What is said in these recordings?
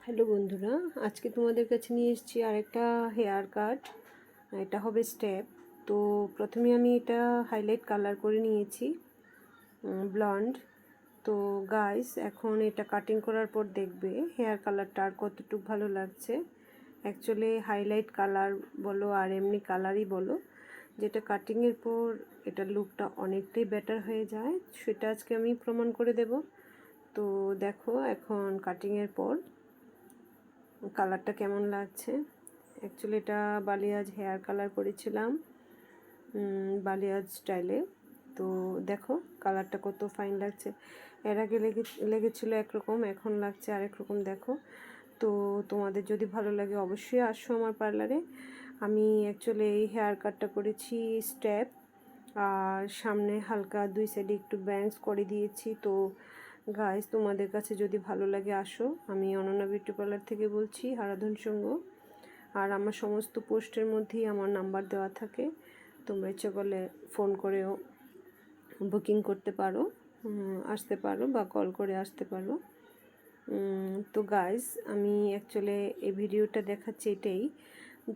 Hello বন্ধুরা, আজকে তোমাদের কাছে নিয়ে এসেছি আরেকটা হেয়ার কাট। এটা হবে স্টেপ। তো প্রথমে আমি এটা হাইলাইট কালার করে নিয়েছি ব্লন্ড। তো গাইস, এখন এটা কাটিং করার পর দেখবে হেয়ার কালারটা আর কতটুকু ভালো লাগছে। অ্যাকচুয়ালি হাইলাইট কালার বলো আর এমনি কালারই বলো, যেটা কাটিংয়ের পর এটার লুকটা অনেকটাই বেটার হয়ে যায়, সেটা আজকে আমি প্রমাণ করে দেব। তো দেখো এখন কাটিংয়ের পর কালারটা কেমন লাগছে। অ্যাকচুয়ালি এটা বালিয়াজ হেয়ার কালার করেছিলাম বালিয়াজ স্টাইলে। তো দেখো কালারটা কত ফাইন লাগছে। এর আগে লেগেছিলো একরকম, এখন লাগছে আরেক রকম। দেখো, তো তোমাদের যদি ভালো লাগে অবশ্যই আসো আমার পার্লারে। আমি অ্যাকচুয়ালি এই হেয়ার কাটটা করেছি স্টেপ, আর সামনে হালকা দুই সাইডে একটু ব্যাংস করে দিয়েছি। তো গাইস, তোমাদের কাছে যদি ভালো লাগে আসো। আমি অনন্যা বিউটি পার্লার থেকে বলছি, হারাধন সঙ্গ। আর আমার সমস্ত পোস্টের মধ্যেই আমার নাম্বার দেওয়া থাকে, তোমরা ইচ্ছে করলে ফোন করেও বুকিং করতে পারো, আসতে পারো বা কল করে আসতে পারো। তো গাইস, আমি অ্যাকচুয়ালি এই ভিডিওটা দেখাচ্ছি এটাই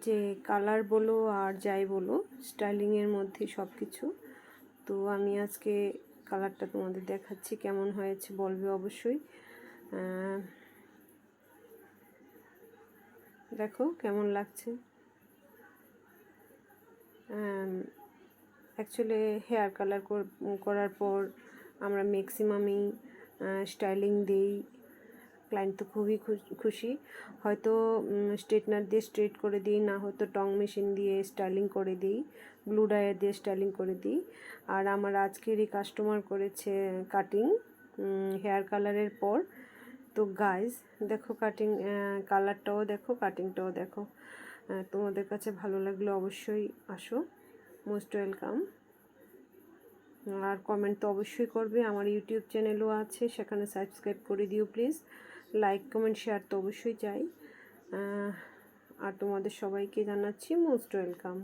যে কালার বলো আর যাই বলো, স্টাইলিংয়ের মধ্যে সব কিছু। তো আমি আজকে কালারটা তোমাদের দেখাচ্ছি, কেমন হয়েছে বলবে অবশ্যই। দেখো কেমন লাগছে। অ্যাকচুয়ালি হেয়ার কালার করার পর আমরা ম্যাক্সিমামই স্টাইলিং দিই। ক্লায়েন্ট তো খুবই খুশি। হয়তো স্ট্রেটনার দিয়ে স্ট্রেট করে দিই, না হয়তো টং মেশিন দিয়ে স্টাইলিং করে দিই, ব্লু ডায়ার দিয়ে স্টাইলিং করে দিই। আর আমার আজকেরই কাস্টমার করেছে কাটিং হেয়ার কালারের পর। তো গাইজ দেখো, কাটিং কালারটাও দেখো, কাটিংটাও দেখো। তোমাদের কাছে ভালো লাগলে অবশ্যই আসো, মোস্ট ওয়েলকাম। আর কমেন্ট তো অবশ্যই করবে, আমার ইউটিউব চ্যানেলও আছে, সেখানে সাবস্ক্রাইব করে দিও প্লিজ। লাইক কমেন্ট শেয়ার তো অবশ্যই চাই। আর তোমাদের সবাইকে জানাচ্ছি মোস্ট ওয়েলকাম।